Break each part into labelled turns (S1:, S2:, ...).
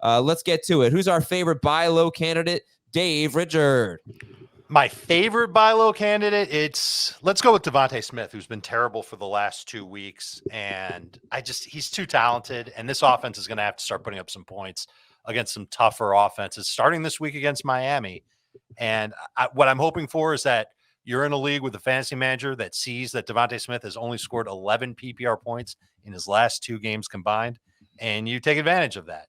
S1: Let's get to it. Who's our favorite buy low candidate? Dave Richard.
S2: My favorite buy low candidate, let's go with Devontae Smith, who's been terrible for the last 2 weeks. And he's too talented. And this offense is going to have to start putting up some points against some tougher offenses, starting this week against Miami. And what I'm hoping for is that you're in a league with a fantasy manager that sees that Devontae Smith has only scored 11 PPR points in his last 2 games combined. And you take advantage of that.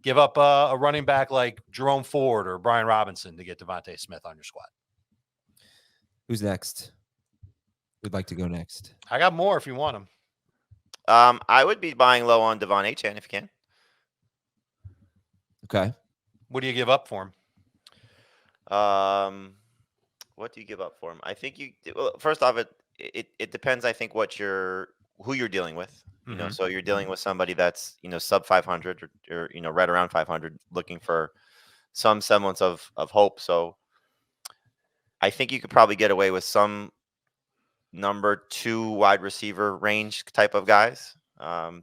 S2: Give up a running back like Jerome Ford or Brian Robinson to get Devontae Smith on your squad.
S1: Who's next? We'd like to go next.
S2: I got more if you want them.
S3: I would be buying low on Devon Achane if you can.
S1: Okay.
S2: What do you give up for him?
S3: What do you give up for him? I think first off, it depends. I think who you're dealing with. You know, so you're dealing with somebody that's sub 500 or right around 500, looking for some semblance of hope. So I think you could probably get away with some number 2 wide receiver range type of guys.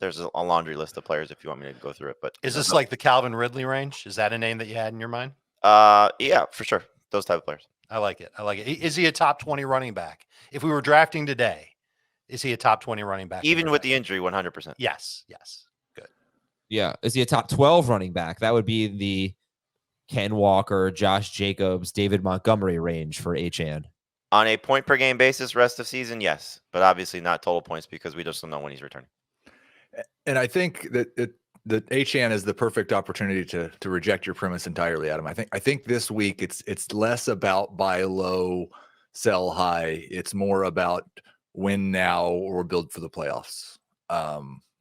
S3: There's a laundry list of players if you want me to go through it. But
S2: is this like the Calvin Ridley range? Is that a name that you had in your mind?
S3: Yeah, for sure. Those type of players.
S2: I like it. Is he a top 20 running back? If we were drafting today, is he a top 20 running back?
S3: Even with the injury, 100%.
S2: Yes. Good.
S1: Yeah. Is he a top 12 running back? That would be the Ken Walker, Josh Jacobs, David Montgomery range for Achane.
S3: On a point per game basis, rest of season, yes, but obviously not total points because we just don't know when he's returning.
S4: And I think that Achane is the perfect opportunity to reject your premise entirely, Adam. I think this week it's less about buy low, sell high. It's more about win now or build for the playoffs.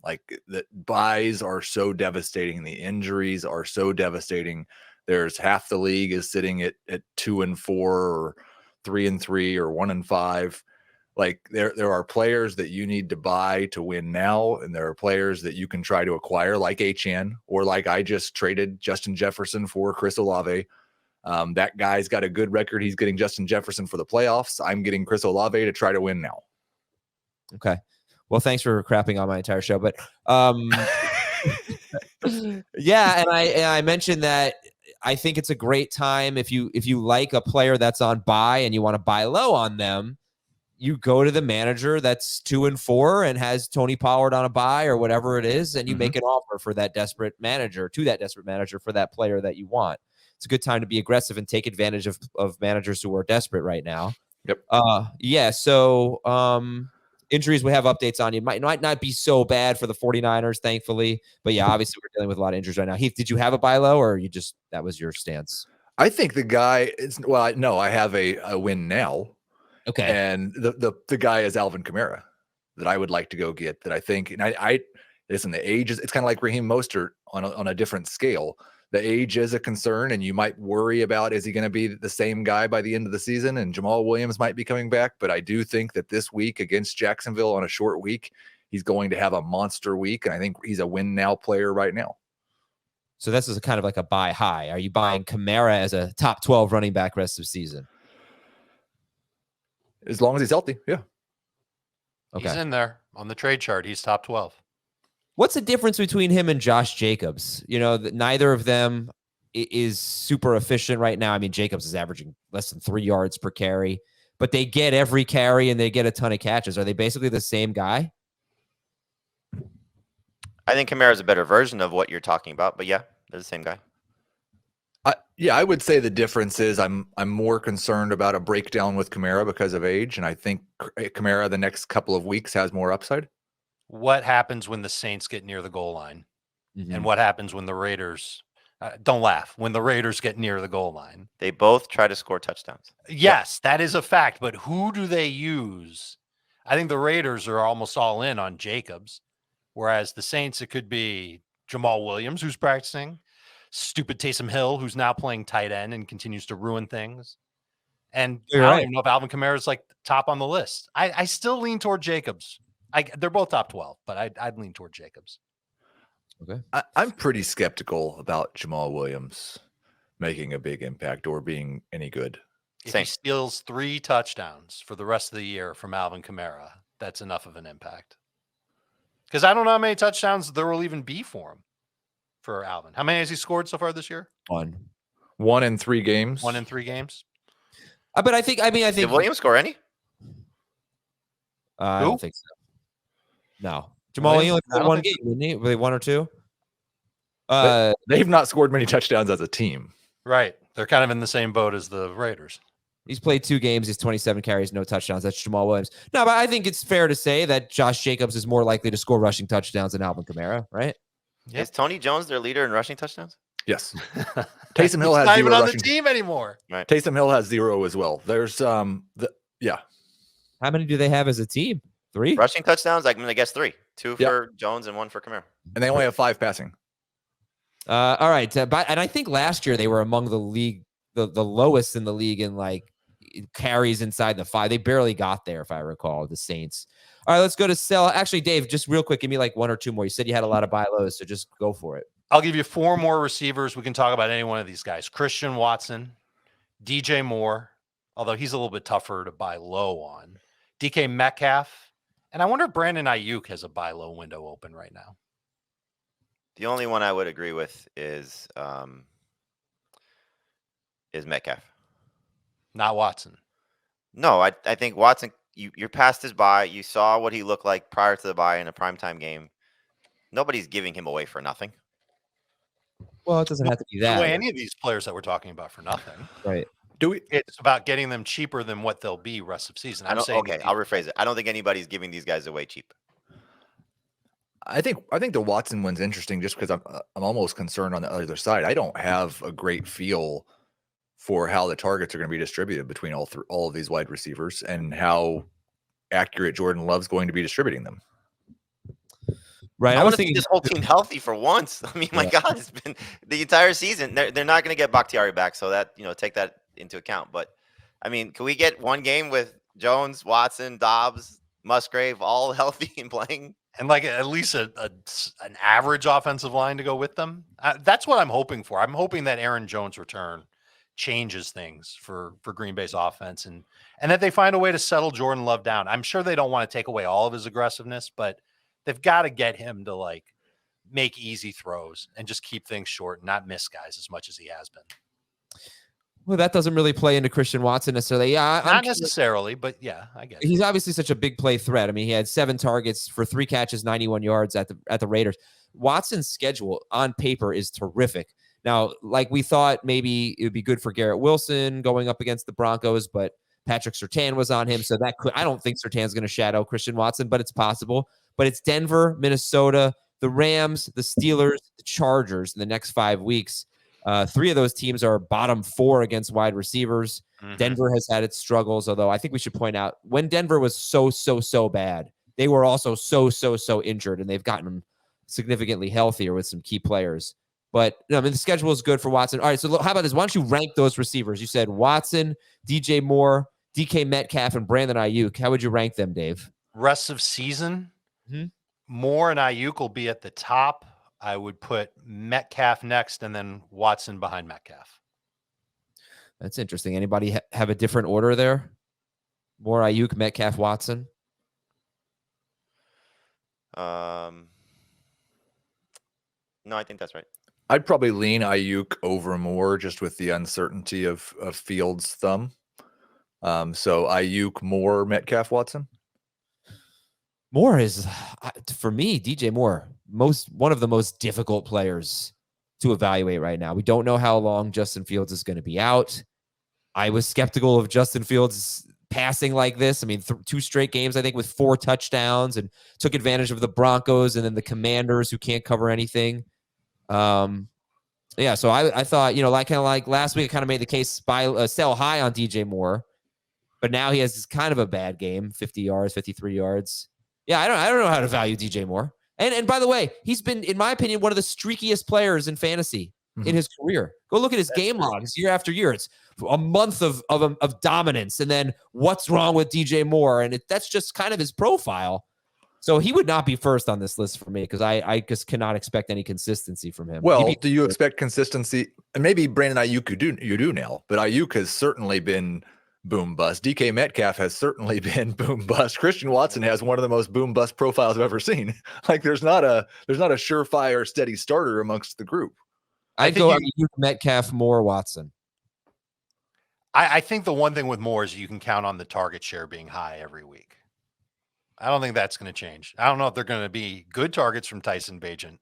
S4: Like the buys are so devastating. The injuries are so devastating. There's half the league is sitting at 2-4 or 3-3 or 1-5. Like there are players that you need to buy to win now, and there are players that you can try to acquire, like Achane, or like I just traded Justin Jefferson for Chris Olave. That guy's got a good record. He's getting Justin Jefferson for the playoffs. I'm getting Chris Olave to try to win now.
S1: Okay. Well, thanks for crapping on my entire show, but yeah, and I mentioned that I think it's a great time if you like a player that's on buy and you want to buy low on them, you go to the manager that's 2-4 and has Tony Pollard on a buy or whatever it is, and you make an offer for that desperate manager for that player that you want. It's a good time to be aggressive and take advantage of managers who are desperate right now.
S4: Yep.
S1: Yeah. So injuries, we have updates on you. Might not be so bad for the 49ers, thankfully. But yeah, obviously we're dealing with a lot of injuries right now. Heath, did you have a buy low or that was your stance?
S4: I think the guy is, no, I have a win now.
S1: Okay.
S4: And the guy is Alvin Kamara that I would like to go get, that I think, and I listen, the age is, it's kind of like Raheem Mostert on a different scale. The age is a concern, and you might worry about, is he going to be the same guy by the end of the season? And Jamal Williams might be coming back. But I do think that this week against Jacksonville on a short week, he's going to have a monster week. And I think he's a win now player right now.
S1: So this is kind of like a buy high. Are you buying Kamara as a top 12 running back rest of season?
S4: As long as he's healthy, yeah.
S2: Okay. He's in there on the trade chart. He's top 12.
S1: What's the difference between him and Josh Jacobs? Neither of them is super efficient right now. I mean, Jacobs is averaging less than 3 yards per carry, but they get every carry and they get a ton of catches. Are they basically the same guy?
S3: I think Kamara is a better version of what you're talking about, but yeah, they're the same guy.
S4: I would say the difference is I'm more concerned about a breakdown with Kamara because of age, and I think Kamara the next couple of weeks has more upside.
S2: What happens when the Saints get near the goal line? Mm-hmm. And what happens when the Raiders don't laugh, when the Raiders get near the goal line?
S3: They both try to score touchdowns.
S2: Yes, that is a fact, but who do they use? I think the Raiders are almost all in on Jacobs, whereas the Saints, it could be Jamal Williams, who's practicing, stupid Taysom Hill, who's now playing tight end and continues to ruin things. And I don't even know if Alvin Kamara is like top on the list. I still lean toward Jacobs. They're both top 12, but I'd lean toward Jacobs.
S1: Okay.
S4: I'm pretty skeptical about Jamal Williams making a big impact or being any good.
S2: If he steals 3 touchdowns for the rest of the year from Alvin Kamara, that's enough of an impact. Because I don't know how many touchdowns there will even be for him for Alvin. How many has he scored so far this year?
S4: 1 in 3 games.
S2: 1 in 3 games.
S1: But I think
S3: Did Williams score any?
S1: I
S2: Who?
S1: don't think so. No, Jamal, he only
S2: Williams? I
S1: played
S2: don't
S1: one
S2: think
S1: game, didn't he? Were they 1 or 2?
S4: They've not scored many touchdowns as a team.
S2: Right. They're kind of in the same boat as the Raiders.
S1: He's played 2 games. He's 27 carries, no touchdowns. That's Jamal Williams. No, but I think it's fair to say that Josh Jacobs is more likely to score rushing touchdowns than Alvin Kamara, right?
S2: Yep.
S3: Is Tony Jones their leader in rushing touchdowns?
S4: Yes. Taysom Hill
S2: He's
S4: has
S2: not
S4: 0
S2: even on the
S4: rushing.
S2: team anymore.
S3: Right.
S4: Taysom Hill has 0 as well. There's yeah.
S1: How many do they have as a team? 3?
S3: Rushing touchdowns? I guess 3. 2
S4: Yeah.
S3: for Jones and 1 for Kamara.
S4: And they only have 5 passing.
S1: All right. And I think last year they were among the league, the lowest in the league in like carries inside the 5. They barely got there, if I recall, the Saints. All right, let's go to sell. Actually, Dave, just real quick, give me like 1 or 2 more. You said you had a lot of buy lows, so just go for it.
S2: I'll give you 4 more receivers. We can talk about any one of these guys. Christian Watson, DJ Moore, although he's a little bit tougher to buy low on. DK Metcalf. And I wonder if Brandon Ayuk has a buy low window open right now.
S3: The only one I would agree with is Metcalf.
S2: Not Watson.
S3: No, I think Watson, you're past his buy. You saw what he looked like prior to the buy in a primetime game. Nobody's giving him away for nothing.
S1: Well, it doesn't have to be
S2: Give
S1: that.
S2: away any of these players that we're talking about for nothing.
S1: Right.
S2: It's about getting them cheaper than what they'll be rest of season. I'm saying
S3: Okay, I'll rephrase it. I don't think anybody's giving these guys away cheap.
S4: I think the Watson one's interesting just because I'm almost concerned on the other side. I don't have a great feel for how the targets are going to be distributed between all of these wide receivers and how accurate Jordan Love's going to be distributing them.
S1: Right.
S3: I
S1: I was
S3: want to see
S1: thinking
S3: this whole team healthy for once. I mean, my God, it's been the entire season. They're not going to get Bakhtiari back, so that take that into account. But I mean, can we get one game with Jones, Watson, Dobbs, Musgrave all healthy and playing?
S2: And like at least an average offensive line to go with them. That's what I'm hoping for. I'm hoping that Aaron Jones' return changes things for Green Bay's offense and that they find a way to settle Jordan Love down. I'm sure they don't want to take away all of his aggressiveness, but they've got to get him to like make easy throws and just keep things short and not miss guys as much as he has been.
S1: Well, that doesn't really play into Christian Watson necessarily. Yeah,
S2: not necessarily, but yeah, I get it.
S1: He's obviously such a big play threat. I mean, he had 7 targets for 3 catches, 91 yards at the Raiders. Watson's schedule on paper is terrific. Now, like we thought maybe it would be good for Garrett Wilson going up against the Broncos, but Patrick Surtain was on him. So I don't think Surtain's going to shadow Christian Watson, but it's possible. But it's Denver, Minnesota, the Rams, the Steelers, the Chargers in the next 5 weeks. 3 of those teams are bottom 4 against wide receivers. Mm-hmm. Denver has had its struggles, although I think we should point out when Denver was so bad, they were also so injured, and they've gotten significantly healthier with some key players. But I mean, the schedule is good for Watson. All right, so how about this? Why don't you rank those receivers? You said Watson, DJ Moore, DK Metcalf, and Brandon Ayuk. How would you rank them, Dave?
S2: Rest of season, Moore and Ayuk will be at the top. I would put Metcalf next and then Watson behind Metcalf.
S1: That's interesting. Anybody have a different order there? Moore, Ayuk, Metcalf, Watson?
S3: No, I think that's right.
S4: I'd probably lean Ayuk over Moore just with the uncertainty of Fields' thumb. So Ayuk, Moore, Metcalf, Watson?
S1: Moore is, for me, DJ Moore, one of the most difficult players to evaluate right now. We don't know how long Justin Fields is going to be out. I was skeptical of Justin Fields passing like this. I mean, 2 straight games, I think, with 4 touchdowns and took advantage of the Broncos and then the Commanders who can't cover anything. Yeah, so I thought, like last week, I kind of made the case sell high on DJ Moore, but now he has this kind of a bad game, 50 yards, 53 yards. Yeah, I don't know how to value DJ Moore. And by the way, he's been, in my opinion, one of the streakiest players in fantasy in his career. Go look at his game logs year after year. It's a month of dominance, and then what's wrong with DJ Moore, and that's just kind of his profile. So he would not be first on this list for me because I just cannot expect any consistency from him.
S4: Well, do you expect consistency? And maybe Brandon Ayuk you do now, but Ayuk has certainly been boom bust. DK Metcalf has certainly been boom bust. Christian Watson has one of the most boom bust profiles I've ever seen. Like there's not a surefire steady starter amongst the group.
S1: I'd go Metcalf, more Watson.
S2: I think the one thing with Moore is you can count on the target share being high every week. I don't think that's going to change. I don't know if they're going to be good targets from Tyson Bagent,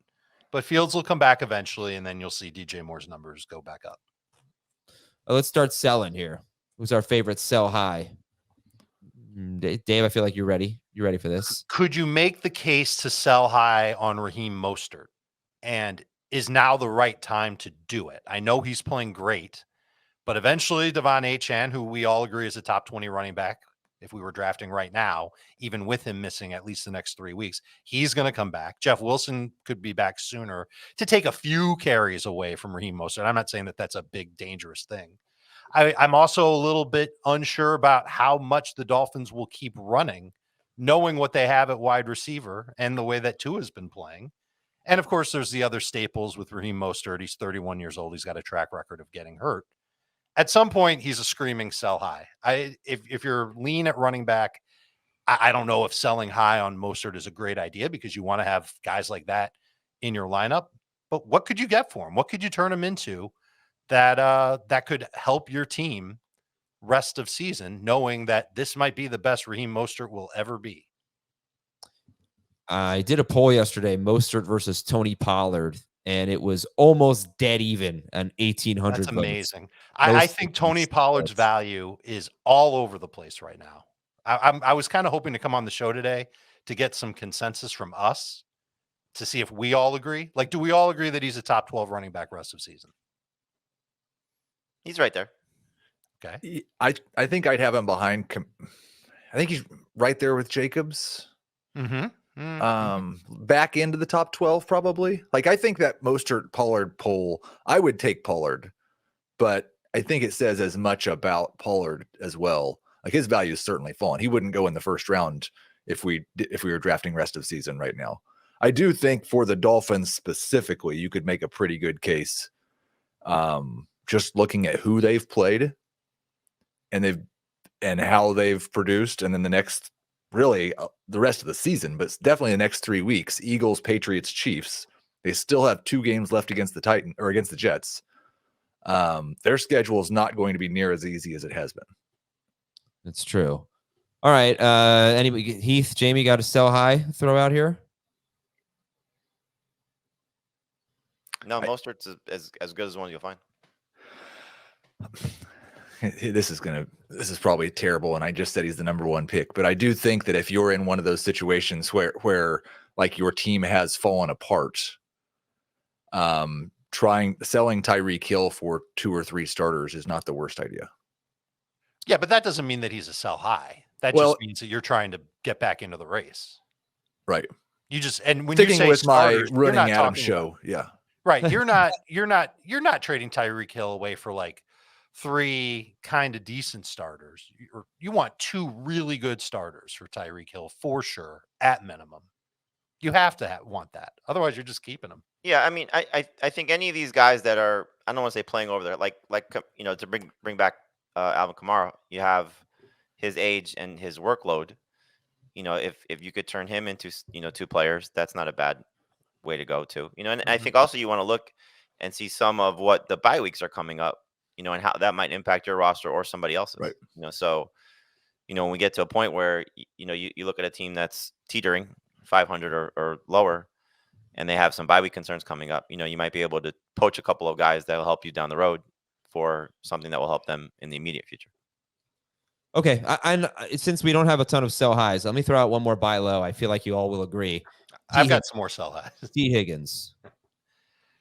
S2: but Fields will come back eventually, and then you'll see DJ Moore's numbers go back up.
S1: Let's start selling here. Who's our favorite sell high? Dave, I feel like you're ready. You ready for this?
S2: Could you make the case to sell high on Raheem Mostert? And is now the right time to do it? I know he's playing great, but eventually Devon Achane, who we all agree is a top 20 running back, if we were drafting right now, even with him missing at least the next 3 weeks, he's going to come back. Jeff Wilson could be back sooner to take a few carries away from Raheem Mostert. I'm not saying that that's a big, dangerous thing. I'm also a little bit unsure about how much the Dolphins will keep running, knowing what they have at wide receiver and the way that Tua's been playing. And of course, there's the other staples with Raheem Mostert. He's 31 years old. He's got a track record of getting hurt. At some point, he's a screaming sell high. If you're lean at running back, I don't know if selling high on Mostert is a great idea because you want to have guys like that in your lineup. But what could you get for him? What could you turn him into that could help your team rest of season, knowing that this might be the best Raheem Mostert will ever be?
S1: I did a poll yesterday, Mostert versus Tony Pollard, and it was almost dead even on 1,800
S2: That's
S1: votes.
S2: amazing. I think Tony Pollard's value is all over the place right now. I was kind of hoping to come on the show today to get some consensus from us to see if we all agree. Like, do we all agree that he's a top 12 running back rest of season?
S3: He's right there.
S2: Okay.
S4: I think I'd have him behind. I think he's right there with Jacobs. Back into the top 12 probably. Like I think that Mostert Pollard poll, I would take Pollard, but I think it says as much about Pollard as well. Like his value is certainly fallen. He wouldn't go in the first round if we were drafting rest of season right now. I do think for the Dolphins specifically, you could make a pretty good case. Just looking at who they've played and how they've produced, and then the next really the rest of the season, but definitely the next 3 weeks, Eagles, Patriots, Chiefs. They still have 2 games left against the Jets. Their schedule is not going to be near as easy as it has been.
S1: That's true. All right. Anybody, Heath, Jamie, got a sell high throw out here?
S3: No, Mostert's as good as the one you'll find.
S4: This is probably terrible, and I just said he's the number 1 pick, but I do think that if you're in one of those situations where like your team has fallen apart, selling Tyreek Hill for 2 or 3 starters is not the worst idea.
S2: Yeah, but that doesn't mean that he's a sell high. That just means that you're trying to get back into the race.
S4: Right.
S2: You just, and when
S4: sticking
S2: you say
S4: with
S2: starters,
S4: my running Adam show. Yeah.
S2: Right. You're not trading Tyreek Hill away for like 3 kind of decent starters. You want 2 really good starters for Tyreek Hill for sure, at minimum. You have to want that. Otherwise, you're just keeping him.
S3: Yeah, I mean, I think any of these guys that are, I don't want to say playing over there, like to bring back Alvin Kamara, you have his age and his workload. If you could turn him into 2 players, that's not a bad way to go too. And I think also you want to look and see some of what the bye weeks are coming up, and how that might impact your roster or somebody else's.
S4: Right.
S3: So when we get to a point where you look at a team that's teetering 500 or lower, and they have some bye week concerns coming up, you might be able to poach a couple of guys that will help you down the road for something that will help them in the immediate future.
S1: Okay. I since we don't have a ton of sell highs, let me throw out one more buy low. I feel like you all will agree.
S2: I've got some more sell highs.
S1: T. Higgins.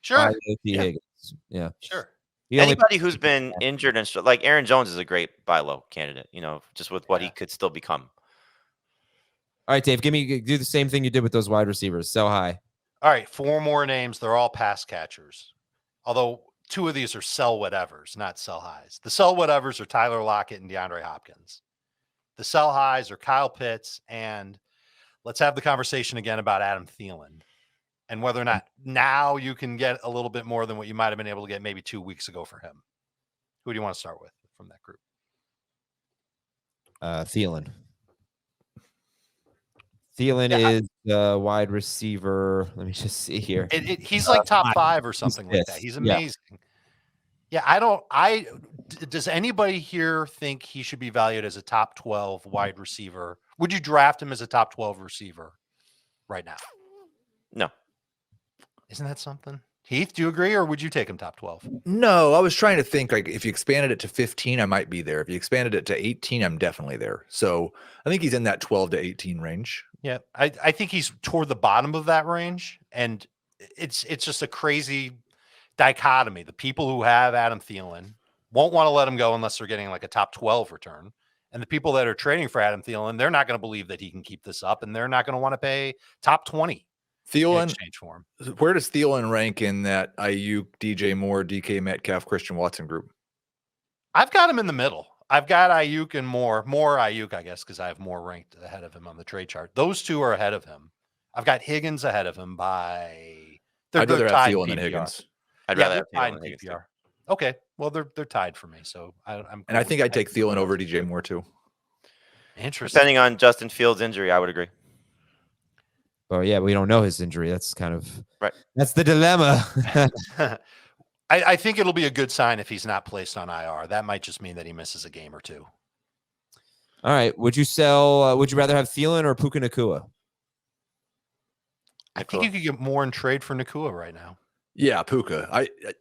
S2: Sure.
S1: Higgins. Yeah.
S2: Sure.
S3: Anybody who's been injured and like Aaron Jones is a great buy low candidate, just with what he could still become.
S1: All right, Dave, do the same thing you did with those wide receivers. Sell high.
S2: All right, 4 more names. They're all pass catchers. Although 2 of these are sell whatevers, not sell highs. The sell whatevers are Tyler Lockett and DeAndre Hopkins. The sell highs are Kyle Pitts, and let's have the conversation again about Adam Thielen and whether or not now you can get a little bit more than what you might have been able to get maybe 2 weeks ago for him. Who do you want to start with from that group?
S1: Thielen. Thielen
S2: Yeah,
S1: is the wide receiver. Let me just see here.
S2: He's like top 5 or something like that.
S1: fifth.
S2: He's
S1: Yeah.
S2: amazing. Does anybody here think he should be valued as a top 12 wide receiver? Would you draft him as a top 12 receiver right now?
S3: No.
S2: Isn't that something? Heath, do you agree, or would you take him top 12?
S4: No, I was trying to think, like, if you expanded it to 15, I might be there. If you expanded it to 18, I'm definitely there. So I think he's in that 12 to 18 range.
S2: Yeah, I think he's toward the bottom of that range, and it's just a crazy dichotomy. The people who have Adam Thielen won't want to let him go unless they're getting like a top 12 return. And the people that are trading for Adam Thielen, they're not going to believe that he can keep this up, and they're not going to want to pay top 20 in
S4: Thielen,
S2: exchange for him.
S4: where does Thielen rank in that Ayuk, DJ Moore, DK Metcalf, Christian Watson group?
S2: I've got him in the middle. I've got Ayuk and more Ayuk, I guess, because I have more ranked ahead of him on the trade chart. Those two are ahead of him. I've got Higgins ahead of him by.
S4: I'd rather have
S2: tied
S4: Thielen
S2: PPR.
S4: than Higgins.
S3: I'd
S2: Yeah,
S3: rather
S2: they're
S3: have
S2: tied
S3: Thielen
S2: in
S3: than Higgins, too.
S2: PPR. Okay, well they're tied for me. So I'm.
S4: And I think I'd take Thielen over DJ Moore too.
S2: Interesting.
S3: Depending on Justin Fields' injury, I would agree.
S1: Oh yeah, we don't know his injury. That's kind of
S3: Right.
S1: That's the dilemma.
S2: I think it'll be a good sign if he's not placed on IR. That might just mean that he misses a game or two.
S1: All right. Would you sell? Would you rather have Thielen or Puka Nacua?
S2: I think you could get more in trade for Nakua right now.
S4: Yeah, Puka.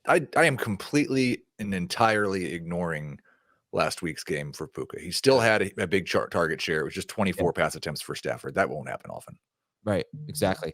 S4: I am completely and entirely ignoring last week's game for Puka. He still had a big target share. It was just 24 pass attempts for Stafford. That won't happen often.
S1: Right. Exactly.